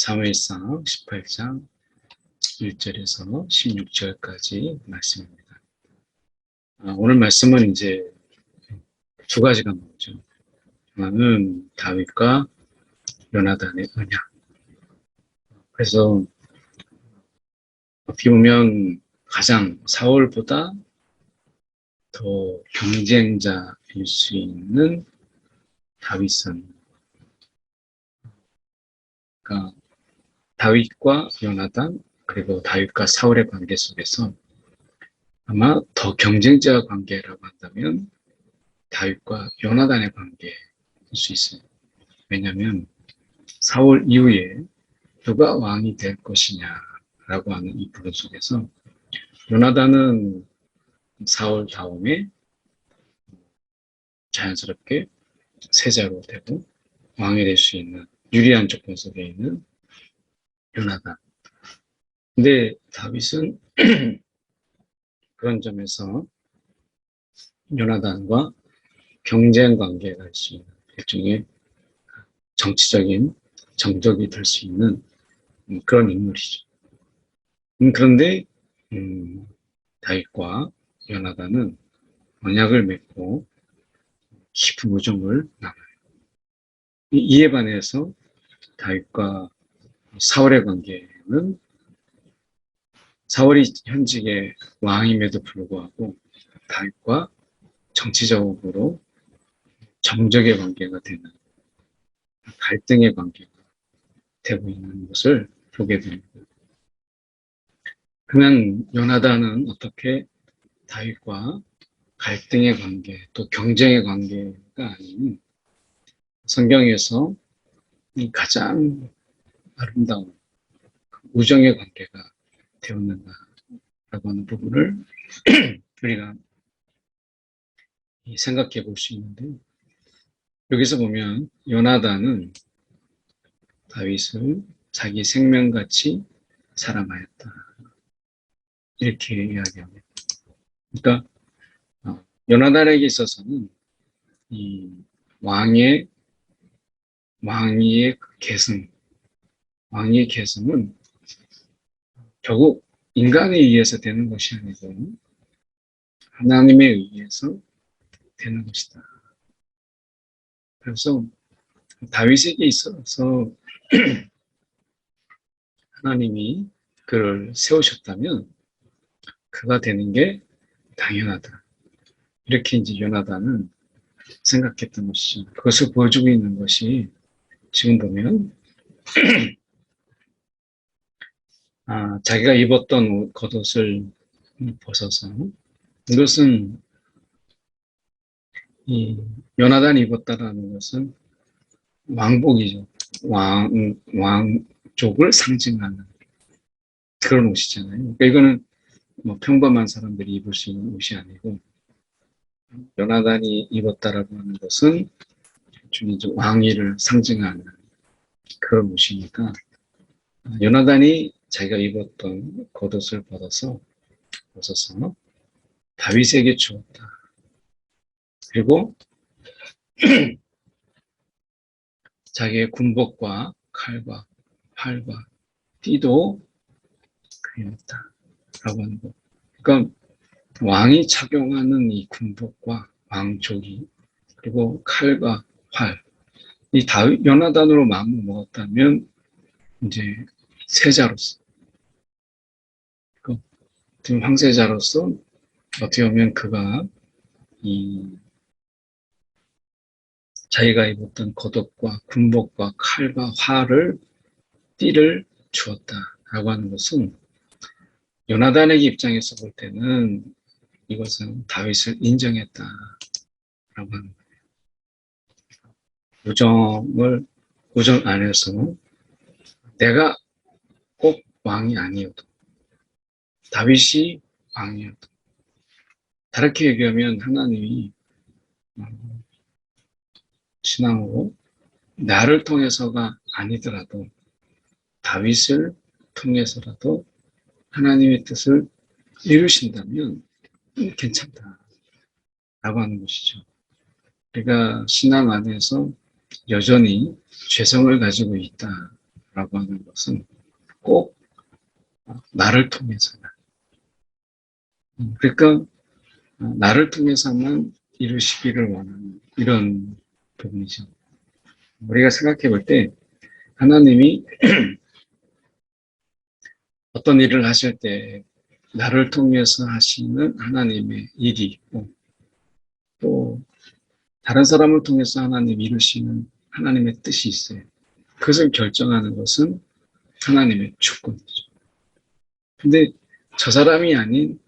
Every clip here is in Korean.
사무엘상 18장 1절에서 16절까지 말씀입니다. 오늘 말씀은 이제 두 가지가 나오죠. 하나는 다윗과 요나단의 언약. 그래서 어떻게 보면 가장 사울보다 더 경쟁자일 수 있는 다윗은, 그러니까 다윗과 요나단 그리고 다윗과 사울의 관계 속에서 아마 더 경쟁자 관계라고 한다면 다윗과 요나단의 관계일 수 있어요. 왜냐하면 사울 이후에 누가 왕이 될 것이냐라고 하는 이 부분 속에서 요나단은 사울 다음에 자연스럽게 세자로 되고 왕이 될 수 있는 유리한 조건 속에 있는 요나단. 근데 다윗은 그런 점에서 요나단과 경쟁 관계가 할 수 있는 일종의 정치적인 정적이 될 수 있는 그런 인물이죠. 그런데 다윗과 요나단은 언약을 맺고 깊은 우정을 나눠요. 이에 반해서 다윗과 사울의 관계는 사울이 현직의 왕임에도 불구하고 다윗과 정치적으로 정적의 관계가 되는 갈등의 관계가 되고 있는 것을 보게 됩니다. 그러면 요나단은 어떻게 다윗과 갈등의 관계, 또 경쟁의 관계가 아닌 성경에서 가장 아름다운 우정의 관계가 되었는가라고 하는 부분을 우리가 생각해 볼 수 있는데요. 여기서 보면 요나단은 다윗을 자기 생명같이 사랑하였다, 이렇게 이야기합니다. 그러니까 요나단에게 있어서는 이 왕의 계승은 결국 인간에 의해서 되는 것이 아니고 하나님에 의해서 되는 것이다. 그래서 다윗에게 있어서 하나님이 그를 세우셨다면 그가 되는 게 당연하다, 이렇게 이제 요나단은 생각했던 것이죠. 그것을 보여주고 있는 것이 지금 보면 자기가 입었던 겉옷을 벗어서, 이것은 이 요나단이 입었다라는 것은 왕복이죠. 왕족을 상징하는 그런 옷이잖아요. 그러니까 이거는 뭐 평범한 사람들이 입을 수 있는 옷이 아니고 요나단이 입었다라고 하는 것은 왕위를 상징하는 그런 옷이니까 요나단이 자기가 입었던 겉옷을 벗어서 다윗에게 주었다. 그리고 자기의 군복과 칼과 활과 띠도 그렸다라고 하는 거. 그러니까 왕이 착용하는 이 군복과 왕족이, 그리고 칼과 활, 이 다윗 요나단으로 마음을 먹었다면 이제 세자로서, 지금 황세자로서 어떻게 보면 그가 이 자기가 입었던 겉옷과 군복과 칼과 활을 띠를 주었다라고 하는 것은 요나단에게 입장에서 볼 때는 이것은 다윗을 인정했다라고 하는 거예요. 우정 안에서 내가 꼭 왕이 아니어도, 다윗이 왕이어도, 다르게 얘기하면 하나님이 신앙으로 나를 통해서가 아니더라도 다윗을 통해서라도 하나님의 뜻을 이루신다면 괜찮다라고 하는 것이죠. 우리가 신앙 안에서 여전히 죄성을 가지고 있다, 라고 하는 것은 꼭 나를 통해서다. 그러니까 나를 통해서만 이루시기를 원하는 이런 부분이죠. 우리가 생각해 볼 때 하나님이 어떤 일을 하실 때 나를 통해서 하시는 하나님의 일이 있고 또 다른 사람을 통해서 하나님 이루시는 하나님의 뜻이 있어요. 그것을 결정하는 것은 하나님의 주권이죠. 근데 저 사람이 아닌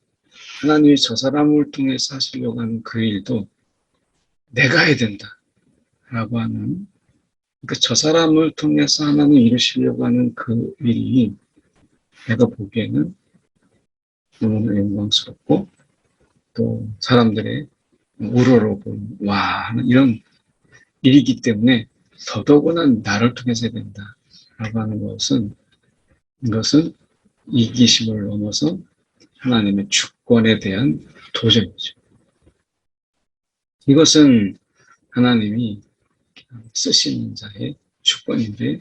하나님이 저 사람을 통해서 하시려고 하는 그 일도 내가 해야 된다라고 하는 그러니까 저 사람을 통해서 하나님 이루시려고 하는 그 일이 내가 보기에는 너무나 영광스럽고 또 사람들의 우러러보는 와 하는 이런 일이기 때문에 더더구나 나를 통해서 해야 된다라고 하는 것은 이것은 이기심을 넘어서 하나님의 주권에 대한 도전이죠. 이것은 하나님이 쓰시는 자의 주권인데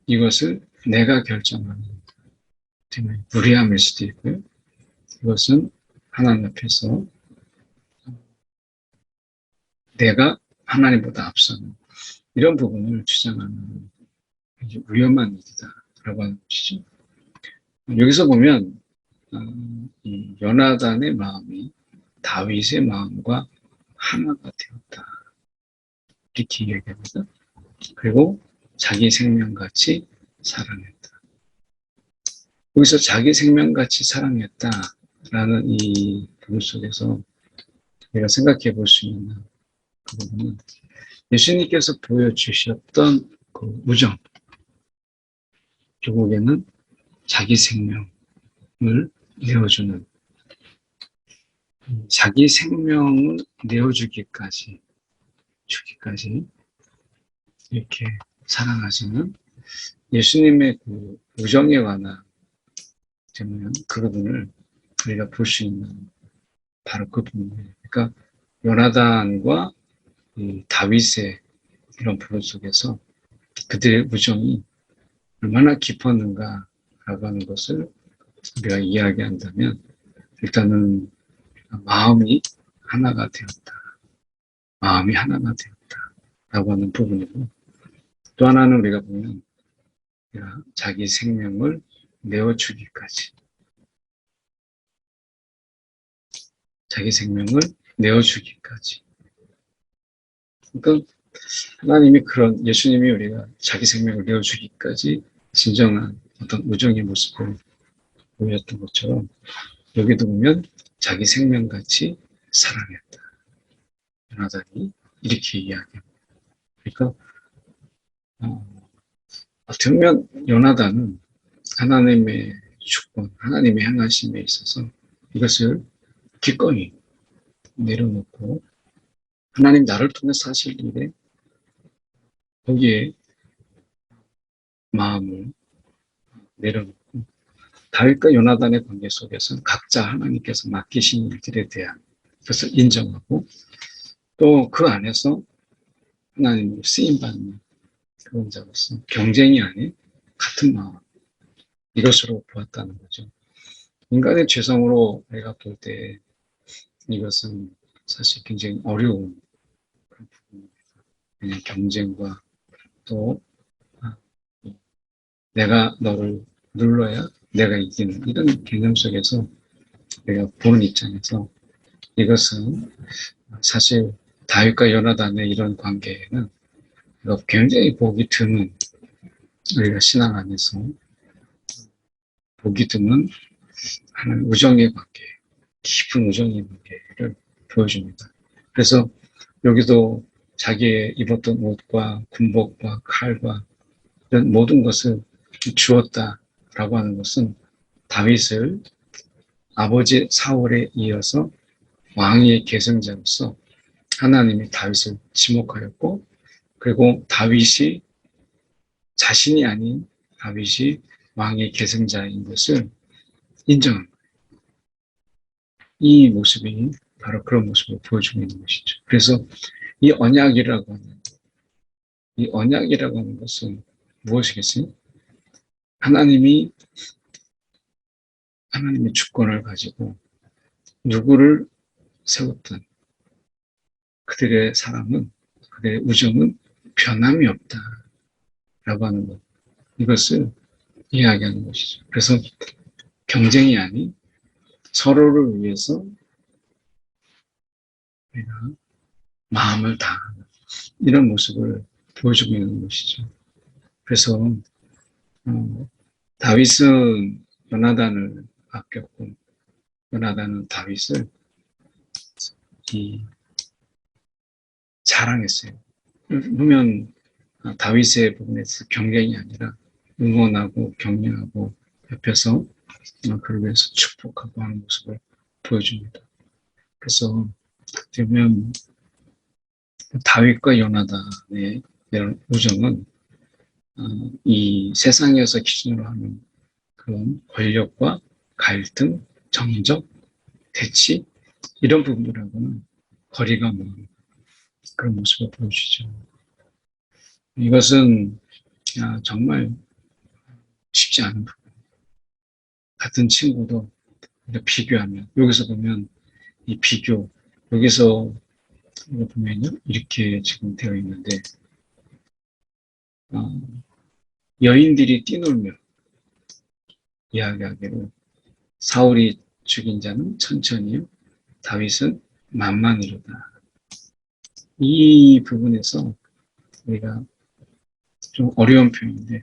이것을 내가 결정하는 무리함일 수도 있고요. 이것은 하나님 앞에서 내가 하나님보다 앞서는 이런 부분을 주장하는 위험한 일이다라고 하는 것이죠. 여기서 보면 이 요나단의 마음이 다윗의 마음과 하나가 되었다. 이렇게 이야기합니다. 그리고 자기 생명같이 사랑했다. 여기서 자기 생명같이 사랑했다라는 이 부분 속에서 우리가 생각해 볼 수 있는 그 부분은 예수님께서 보여주셨던 그 우정, 결국에는 자기 생명을 내어주는 자기 생명을 내어주기까지 이렇게 사랑하시는 예수님의 그 우정에 관한 그 부분을 우리가 볼 수 있는 바로 그 부분이에요. 그러니까 요나단과 이 다윗의 이런 부분 속에서 그들의 우정이 얼마나 깊었는가라고 하는 것을 우리가 이야기한다면 일단은 마음이 하나가 되었다. 마음이 하나가 되었다라고 하는 부분이고 또 하나는 우리가 보면 자기 생명을 내어주기까지 자기 생명을 내어주기까지 그러니까 하나님이 그런 예수님이 우리가 자기 생명을 내어주기까지 진정한 어떤 우정의 모습을 보였던 것처럼 여기도 보면 자기 생명같이 사랑했다. 요나단이 이렇게 이야기합니다. 그러니까 어떻게 보면 요나단은 하나님의 주권, 하나님의 향하심에 있어서 이것을 기꺼이 내려놓고 하나님 나를 통해서 하실 일에 거기에 마음을 내려놓고 다윗과 요나단의 관계 속에서는 각자 하나님께서 맡기신 일들에 대한 것을 인정하고 또 그 안에서 하나님을 쓰임받는 그런 자로서 경쟁이 아닌 같은 마음 이것으로 보았다는 거죠. 인간의 죄성으로 내가 볼 때 이것은 사실 굉장히 어려운 그런 부분입니다. 그냥 경쟁과 또 내가 너를 눌러야 내가 이기는 이런 개념 속에서 내가 보는 입장에서 이것은 사실 다윗과 요나단의 이런 관계에는 굉장히 보기 드문 우리가 신앙 안에서 보기 드문 하는 우정의 관계, 깊은 우정의 관계를 보여줍니다. 그래서 여기도 자기의 입었던 옷과 군복과 칼과 이런 모든 것을 주었다라고 하는 것은 다윗을 아버지 사울에 이어서 왕의 계승자로서 하나님이 다윗을 지목하였고 그리고 다윗이 자신이 아닌 다윗이 왕의 계승자인 것을 인정한 거예요. 이 모습이 바로 그런 모습을 보여주고 있는 것이죠. 그래서 이 언약이라고 하는 것은 무엇이겠어요? 하나님의 주권을 가지고 누구를 세웠든 그들의 사랑은, 그들의 우정은 변함이 없다라고 하는 것. 이것을 이야기하는 것이죠. 그래서 경쟁이 아닌 서로를 위해서 우리가 마음을 다하는 이런 모습을 보여주고 있는 것이죠. 그래서 다윗은 요나단을 아꼈고 요나단은 다윗을 자랑했어요. 보면 다윗의 부분에서 경쟁이 아니라 응원하고 격려하고 옆에서 그를 위해서 축복하고 하는 모습을 보여줍니다. 그래서 보면 다윗과 요나단의 이런 우정은 이 세상에서 기준으로 하는 그런 권력과 갈등, 정적, 대치 이런 부분들하고는 거리가 먼 그런 모습을 보여주죠. 이것은 정말 쉽지 않은 부분. 같은 친구도 비교하면 여기서 보면 이 비교 여기서 보면요 이렇게 지금 되어 있는데 여인들이 뛰놀며 이야기하기로 사울이 죽인 자는 천천히요 다윗은 만만이로다. 이 부분에서 우리가 좀 어려운 표현인데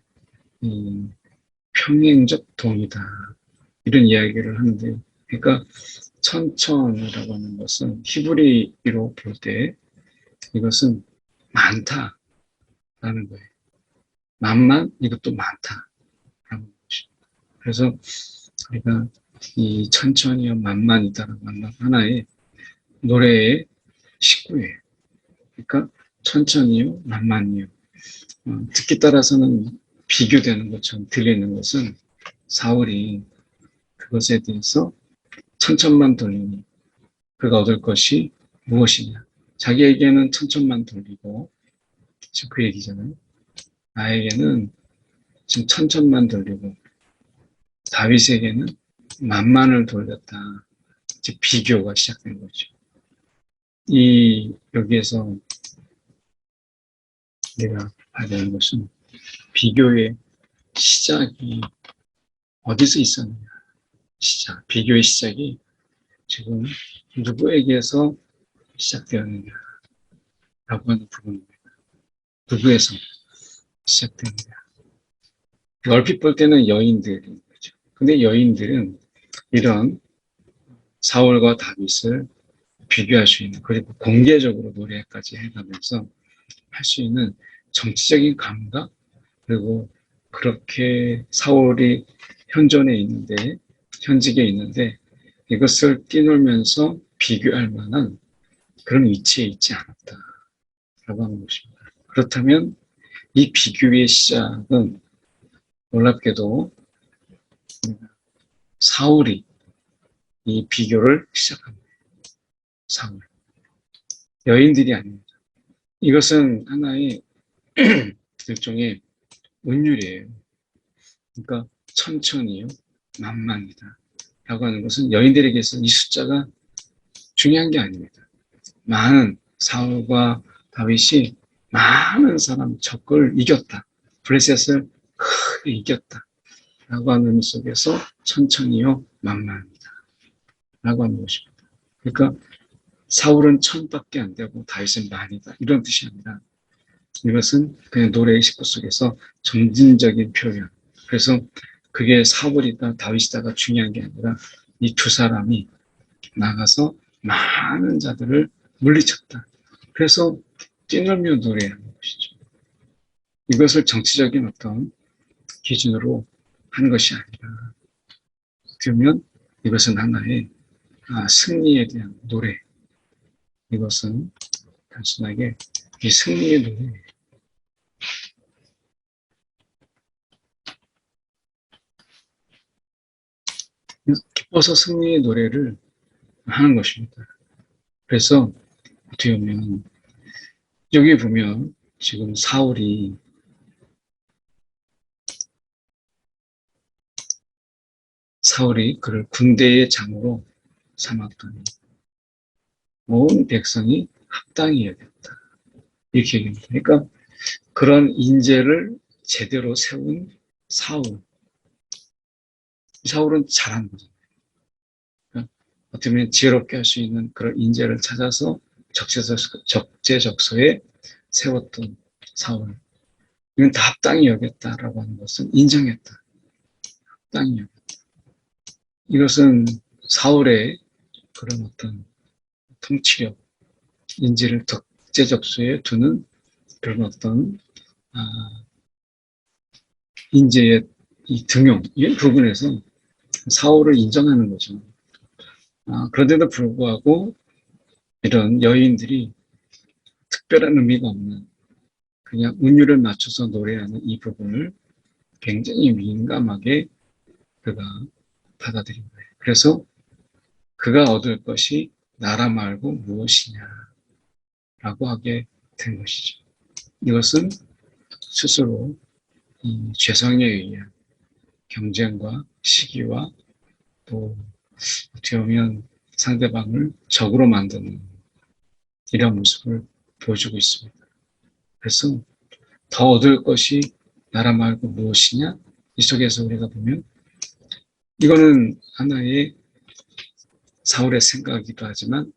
평행적 동이다 이런 이야기를 하는데 그러니까 천천이라고 하는 것은 히브리어로 볼 때 이것은 많다라는 거예요. 만만 이것도 많다라는 것입니다. 그래서 우리가 이 천천히요 만만이다라고 하는 하나의 노래의 식구예요. 그러니까 천천히요 만만히요 듣기 따라서는 비교되는 것처럼 들리는 것은 사울이 그것에 대해서 천천만 돌리니 그가 얻을 것이 무엇이냐. 자기에게는 천천만 돌리고 지금 그 얘기잖아요. 나에게는 지금 천천만 돌리고 다윗에게는 만만을 돌렸다. 이제 비교가 시작된 거죠. 여기에서 내가 봐야 되는 것은 비교의 시작이 어디서 있었느냐. 비교의 시작이 지금 누구에게서 시작되었느냐라고 하는 부분입니다. 누구에서 시작되느냐. 얼핏 볼 때는 여인들인 거죠. 근데 여인들은 이런 사울과 다윗을 비교할 수 있는 그리고 공개적으로 노래까지 해가면서 할 수 있는 정치적인 감각 그리고 그렇게 사울이 현직에 있는데 이것을 뛰놀면서 비교할 만한 그런 위치에 있지 않았다라고 하는 것입니다. 그렇다면 이 비교의 시작은 놀랍게도 사울이 이 비교를 시작합니다. 사울. 여인들이 아닙니다. 이것은 하나의 일종의 운율이에요. 그러니까 천천히요, 만만이다. 라고 하는 것은 여인들에게서 이 숫자가 중요한 게 아닙니다. 많은 사울과 다윗이 많은 사람 적을 이겼다. 블레셋을 크게 이겼다. 라고 하는 의미 속에서 천천히요, 만만이다. 라고 하는 것입니다. 그러니까 사울은 1000밖에 안 되고 다윗은 만이다. 이런 뜻이 아니라 이것은 그냥 노래의 식구 속에서 점진적인 표현. 그래서 그게 사울이다 다윗이다가 중요한 게 아니라 이 두 사람이 나가서 많은 자들을 물리쳤다. 그래서 뛰놀며 노래하는 것이죠. 이것을 정치적인 어떤 기준으로 한 것이 아니라 그러면 이것은 하나의 승리에 대한 노래. 이것은 단순하게 이 승리의 노래. 기뻐서 승리의 노래를 하는 것입니다. 그래서 어떻게 보면 여기 보면 지금 사울이 사울이 그를 군대의 장으로 삼았더니 온 백성이 합당히 여겼다. 이렇게 얘기합니다. 그러니까 그런 인재를 제대로 세운 사울. 사울은 잘한 거죠. 그러니까 어떻게 보면 지혜롭게 할 수 있는 그런 인재를 찾아서 적재적소에 세웠던 사울. 이건 다 합당히 여겼다라고 하는 것은 인정했다. 합당히 여겼다. 이것은 사울의 그런 어떤 통치력, 인지를 적재적소에 두는 그런 어떤 인재의 이 등용, 이 부분에서 사울을 인정하는 거죠. 그런데도 불구하고 이런 여인들이 특별한 의미가 없는 그냥 운율을 맞춰서 노래하는 이 부분을 굉장히 민감하게 그가 받아들인 거예요. 그래서 그가 얻을 것이 나라 말고 무엇이냐라고 하게 된 것이죠. 이것은 스스로 이 죄성에 의한 경쟁과 시기와 또 어떻게 보면 상대방을 적으로 만드는 이런 모습을 보여주고 있습니다. 그래서 더 얻을 것이 나라 말고 무엇이냐? 이 속에서 우리가 보면 이거는 하나의 사울의 생각이기도 하지만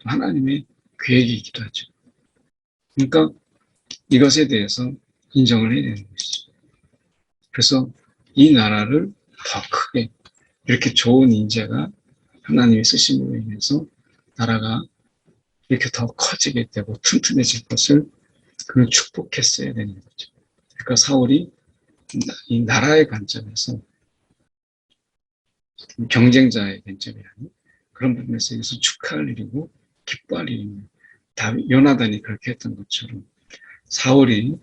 하나님의 계획이기도 하죠. 그러니까 이것에 대해서 인정을 해야 되는 것이죠. 그래서 이 나라를 더 크게 이렇게 좋은 인재가 하나님의 쓰심으로 인해서 나라가 이렇게 더 커지게 되고 튼튼해질 것을 그는 축복했어야 되는 거죠. 그러니까 사울이 이 나라의 관점에서 경쟁자의 관점이 아닌 그런 부분에서 이것을 축하할 일이고 기뻐할 일입니다. 요나단이 그렇게 했던 것처럼 사울이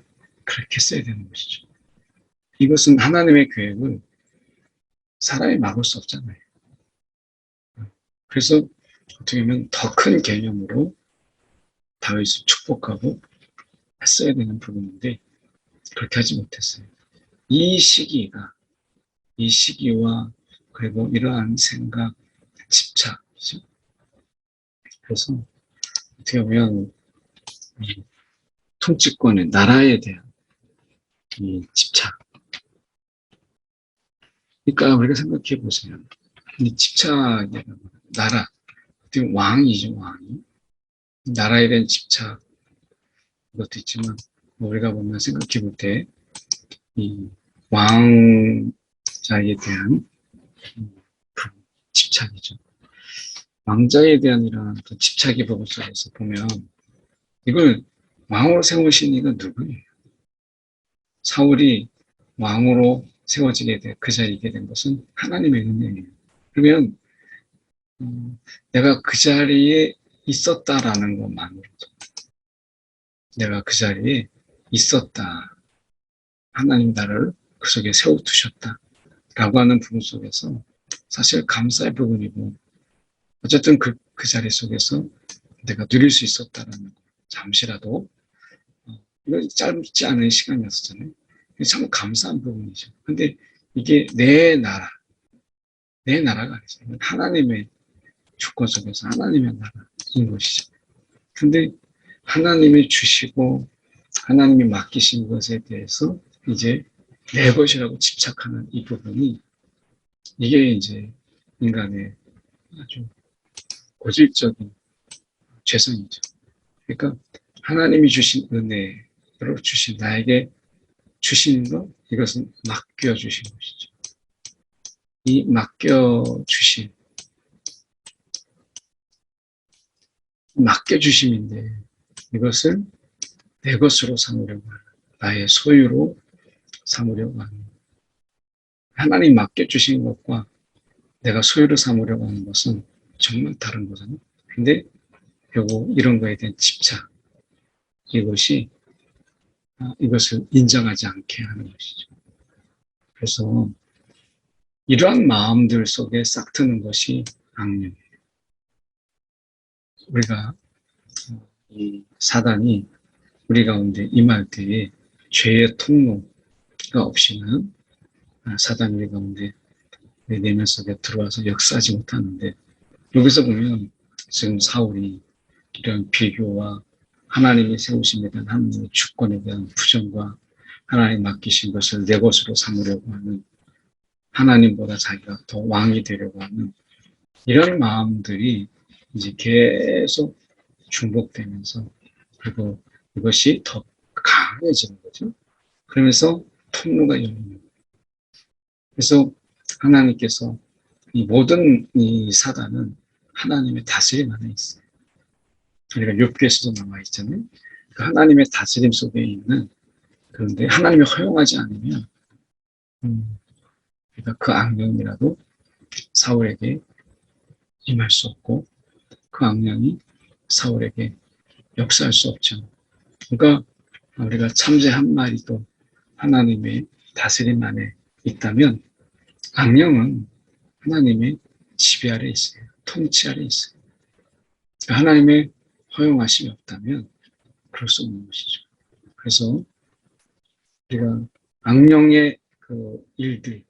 그렇게 했어야 되는 것이죠. 이것은 하나님의 계획을 사람이 막을 수 없잖아요. 그래서 어떻게 보면 더 큰 개념으로 다윗을 축복하고 했어야 되는 부분인데 그렇게 하지 못했어요. 이 시기와 그리고 이러한 생각, 집착이죠. 그래서 어떻게 보면 통치권의 나라에 대한 이 집착. 그러니까 우리가 생각해 보세요. 이 집착이라는 나라, 어떻게 왕이죠, 왕이. 나라에 대한 집착, 그것도 있지만 우리가 보면 생각해 볼 때 이 왕자에 대한 집착이죠. 왕자에 대한 이런 집착의 부분 속에서 보면 이걸 왕으로 세우신 이가 누구예요? 사울이 왕으로 세워지게 된, 그 자리에 있게 된 것은 하나님의 은혜예요. 그러면 내가 그 자리에 있었다라는 것만으로도 내가 그 자리에 있었다. 하나님 나를 그 속에 세워두셨다. 라고 하는 부분 속에서 사실 감사의 부분이고 어쨌든 그 자리 속에서 내가 누릴 수 있었다라는 거. 잠시라도 이거 짧지 않은 시간이었잖아요. 참 감사한 부분이죠. 근데 이게 내 나라가 아니죠. 하나님의 주권 속에서 하나님의 나라인 것이죠. 근데 하나님이 주시고 하나님이 맡기신 것에 대해서 이제 내 것이라고 집착하는 이 부분이 이게 이제 인간의 아주 고질적인 죄성이죠. 그러니까 하나님이 주신 은혜로 주신 나에게 주신 것 이것은 맡겨주신 것이죠. 이 맡겨주심인데 이것을 내 것으로 삼으려고 하는 나의 소유로 삼으려고 하는 하나님 맡겨주신 것과 내가 소유로 삼으려고 하는 것은 정말 다른 거잖아요. 근데 결국 이런 거에 대한 집착 이것을 인정하지 않게 하는 것이죠. 그래서 이러한 마음들 속에 싹 트는 것이 악령이에요. 우리가 이 사단이 우리 가운데 임할 때에 죄의 통로가 없이는 사단이 우리 가운데 내 내면 속에 들어와서 역사하지 못하는데, 여기서 보면 지금 사울이 이런 비교와 하나님이 세우심에 대한 하나님의 주권에 대한 부정과 하나님 맡기신 것을 내 것으로 삼으려고 하는, 하나님보다 자기가 더 왕이 되려고 하는 이런 마음들이 이제 계속 중복되면서, 그리고 이것이 더 강해지는 거죠. 그러면서 통로가 열리는 거예요. 그래서 하나님께서 이 모든 이 사단은 하나님의 다스림 안에 있어요. 그러니까 욥기에서도 나와 있잖아요. 그 하나님의 다스림 속에 있는, 그런데 하나님이 허용하지 않으면 그러니까 그 악령이라도 사울에게 임할 수 없고, 그 악령이 사울에게 역사할 수 없죠. 그러니까 우리가 참새 한 마리도 하나님의 다스림 안에 있다면 악령은 하나님의 지배 아래 있어요. 통치 아래 있어요. 하나님의 허용하심이 없다면 그럴 수 없는 것이죠. 그래서 우리가 악령의 그 일들,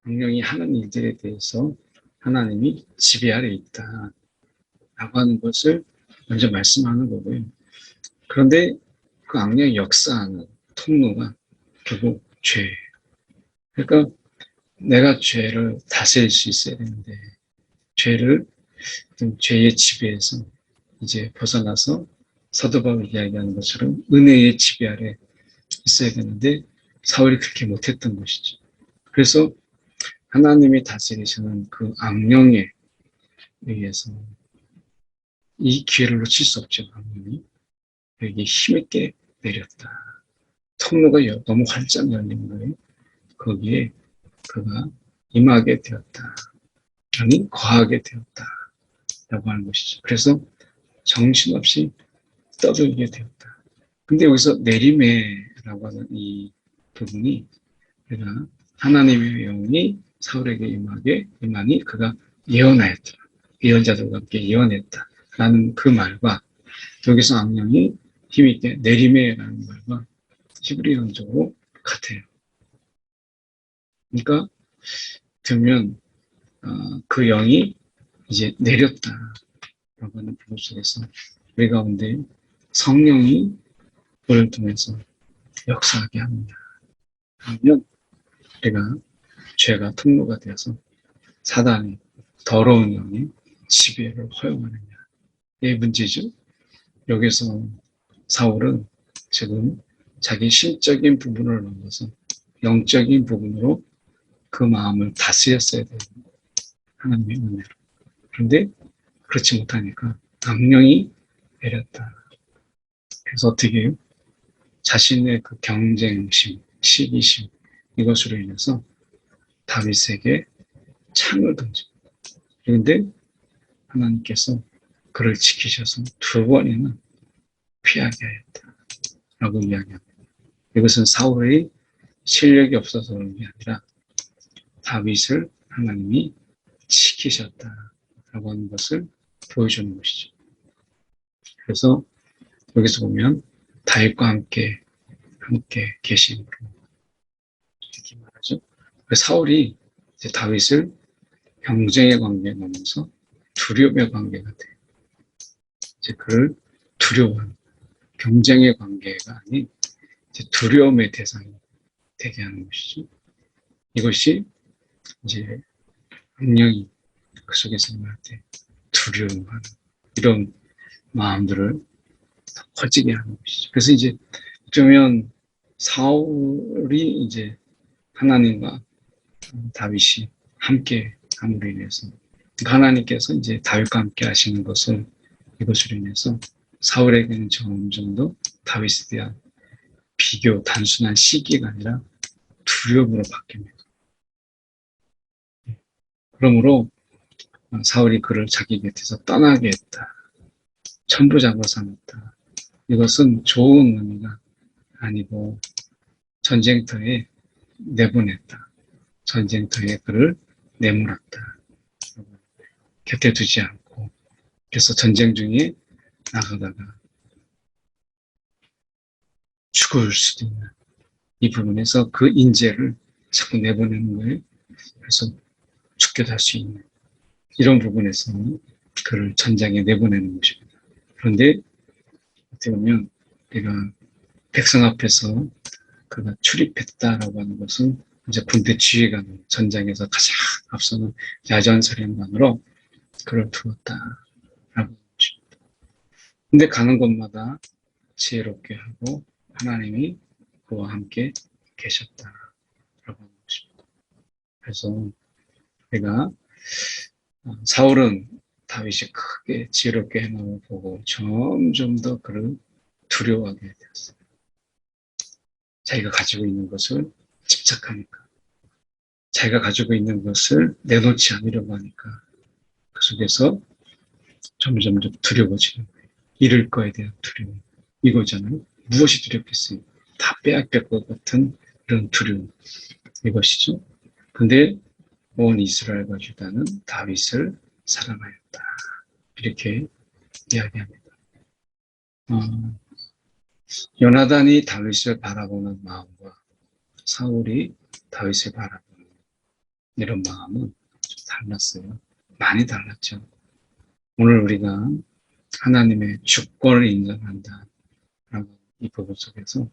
악령이 하는 일들에 대해서 하나님이 지배 아래 있다라고 하는 것을 먼저 말씀하는 거고요. 그런데 그 악령이 역사하는 통로가 결국 죄예요. 그러니까 내가 죄를 다스릴 수 있어야 되는데, 죄를, 죄의 지배에서 이제 벗어나서 사도 바울이 이야기하는 것처럼 은혜의 지배 아래 있어야 되는데, 사울이 그렇게 못했던 것이죠. 그래서 하나님이 다스리시는 그 악령에 의해서 이 기회를 놓칠 수 없죠. 악령이 여기 힘있게 내렸다. 통로가 너무 활짝 열린 거예요. 거기에 그가 임하게 되었다. 아니 거하게 되었다. 라고 하는 것이죠. 그래서 정신없이 떠들게 되었다. 근데 여기서 내림에라고 하는 이 부분이, 그러니까 하나님의 영이 사울에게 임하니 그가 예언하였다. 예언자들과 함께 예언했다. 라는 그 말과 여기서 악령이 힘있게 내림에라는 말과 히브리어적으로 같아요. 그러니까 들면 그 영이 이제 내렸다라고 하는 부분 속에서 우리 가운데 성령이 우리를 통해서 역사하게 합니다. 그러면 우리가 죄가 통로가 되어서 사단이, 더러운 영이 지배를 허용하느냐, 이 문제죠. 여기서 사울은 지금 자기 신적인 부분을 넘어서 영적인 부분으로 그 마음을 다스렸어야 되는 하나님의 은혜로. 그런데 그렇지 못하니까 악령이 내렸다. 그래서 어떻게 해요? 자신의 그 경쟁심, 시기심, 이것으로 인해서 다윗에게 창을 던집니다. 그런데 하나님께서 그를 지키셔서 두 번이나 피하게 하였다. 라고 이야기합니다. 이것은 사울의 실력이 없어서 그런 게 아니라 다윗을 하나님이 지키셨다라고 하는 것을 보여주는 것이죠. 그래서 여기서 보면 다윗과 함께 계심으로 이렇게 말하죠. 사울이 이제 다윗을 경쟁의 관계에 넘어서 두려움의 관계가 돼요. 이제 그를 두려워하는, 경쟁의 관계가 아닌 이제 두려움의 대상이 되게 하는 것이죠. 이것이 이제 악령이 그 속에서 임할 때 두려워하는 이런 마음들을 커지게 하는 것이죠. 그래서 이제 어쩌면 사울이 이제 하나님과 다윗이 함께 함으로 인해서, 하나님께서 이제 다윗과 함께 하시는 것을, 이것으로 인해서 사울에게는 점점 더 다윗에 대한 비교, 단순한 시기가 아니라 두려움으로 바뀝니다. 그러므로 사울이 그를 자기 곁에서 떠나게 했다. 천부장으로 삼았다. 이것은 좋은 의미가 아니고 전쟁터에 내보냈다. 전쟁터에 그를 내몰았다. 곁에 두지 않고, 그래서 전쟁 중에 나가다가 죽을 수도 있는 이 부분에서 그 인재를 자꾸 내보내는 거예요. 그래서 죽게도 할 수 있는 이런 부분에서 그를 전장에 내보내는 것입니다. 그런데 어떻게 보면 내가 백성 앞에서 그가 출입했다라고 하는 것은 이제 군대 지휘관 전장에서 가장 앞서는 야전사령관으로 그를 두었다라고 하는 것입니다. 근데 가는 곳마다 지혜롭게 하고 하나님이 그와 함께 계셨다라고 하는 것입니다. 그래서 우리가 사울은 다윗이 크게 지혜롭게 행함을 보고 점점 더 그를 두려워하게 되었어요. 자기가 가지고 있는 것을 집착하니까, 자기가 가지고 있는 것을 내놓지 않으려고 하니까 그 속에서 점점 두려워지는 거예요. 잃을 거에 대한 두려움. 이거잖아요. 무엇이 두렵겠어요? 다 빼앗길 것 같은 그런 두려움. 이것이죠. 근데 온 이스라엘과 유다는 다윗을 사랑하였다. 이렇게 이야기합니다. 요나단이 다윗을 바라보는 마음과 사울이 다윗을 바라보는 이런 마음은 좀 달랐어요. 많이 달랐죠. 오늘 우리가 하나님의 주권을 인정한다. 이 부분 속에서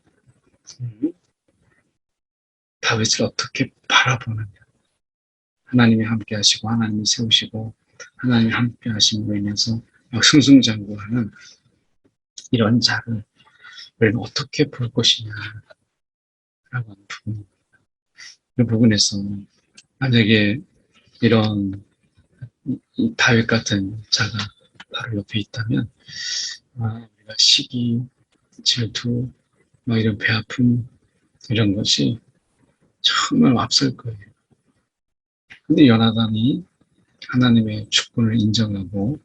다윗을 어떻게 바라보느냐. 하나님이 함께 하시고 하나님이 세우시고 하나님이 함께 하심으로 인해서 승승장구하는 이런 자를 우리는 어떻게 볼 것이냐라고 하는 부분. 그 부분에서 만약에 이런 다윗 같은 자가 바로 옆에 있다면 우리가 시기, 질투, 이런 배아픔 이런 것이 정말 앞설 거예요. 근데 요나단이 하나님의 주권을 인정하고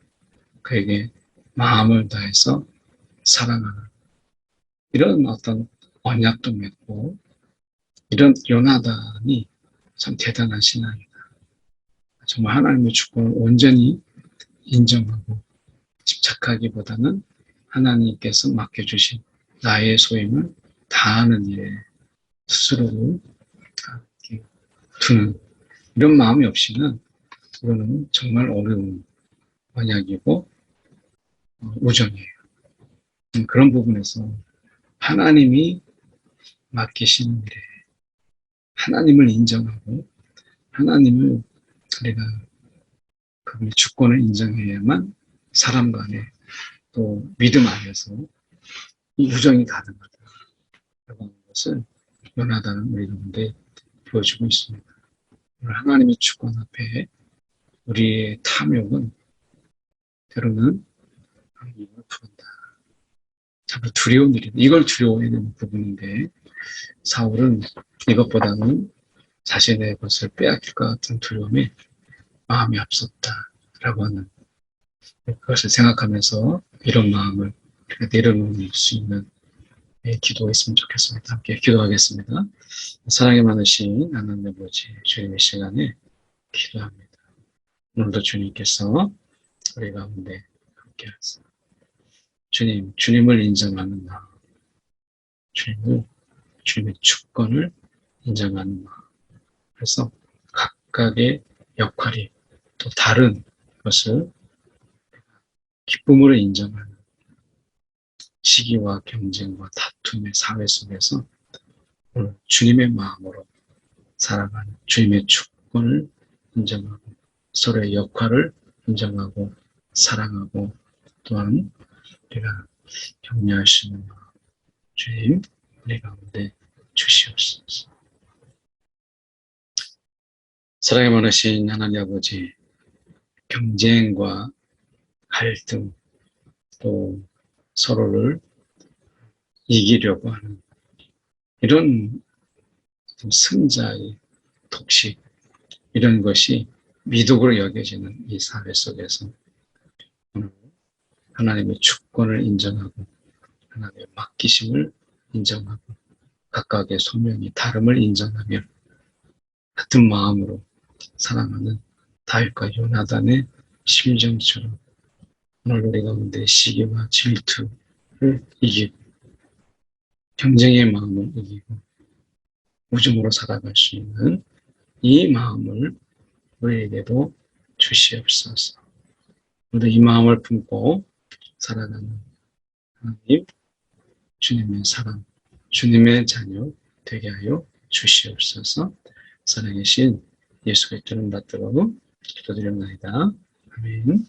그에게 마음을 다해서 사랑하는 이런 어떤 언약도 맺고 이런 요나단이 참 대단한 신앙이다. 정말 하나님의 주권을 온전히 인정하고 집착하기보다는 하나님께서 맡겨주신 나의 소임을 다하는 일에 스스로를 두는 이런 마음이 없이는 이거는 정말 어려운 언약이고 우정이에요. 그런 부분에서 하나님이 맡기시는 일에 하나님을 인정하고 하나님을 우리가 그분의 주권을 인정해야만 사람 간에 또 믿음 안에서 이 우정이 가능하다라고 하는 것을 요나단은 우리 가운데 보여주고 있습니다. 하나님의 주권 앞에 우리의 탐욕은 때로는 하나님을 부른다. 참 두려운 일이다. 이걸 두려워해야 되는 부분인데 사울은 이것보다는 자신의 것을 빼앗길 것 같은 두려움에 마음이 앞섰다라고 하는 그것을 생각하면서 이런 마음을 내려놓을 수 있는 기도했으면 좋겠습니다. 함께 기도하겠습니다. 사랑이 많으신 하나님 아버지 주님의 시간에 기도합니다. 오늘도 주님께서 우리 가운데 함께 하세요. 주님을 인정하는 마음, 주님의 주권을 인정하는 마음. 그래서 각각의 역할이 또 다른 것을 기쁨으로 인정하는 시기와 경쟁과 다툼의 사회 속에서 주님의 마음으로 살아가는 주님의 주권을 인정하고 서로의 역할을 인정하고 사랑하고 또한 우리가 격려할 수 있는 마음 주님 우리 가운데 주시옵소서. 사랑이 많으신 하나님 아버지 경쟁과 갈등 또 서로를 이기려고 하는 이런 승자의 독식 이런 것이 미덕으로 여겨지는 이 사회 속에서 하나님의 주권을 인정하고 하나님의 맡기심을 인정하고 각각의 소명이 다름을 인정하며 같은 마음으로 사랑하는 다윗과 요나단의 심정처럼 오늘 우리 가운데 시기와 질투를 이기고 경쟁의 마음을 이기고 우정으로 살아갈 수 있는 이 마음을 우리에게도 주시옵소서. 모두 이 마음을 품고 살아가는 하나님, 주님의 사랑, 주님의 자녀 되게 하여 주시옵소서. 살아계신 예수 그리스도를 받들어 기도드립니다. 아멘.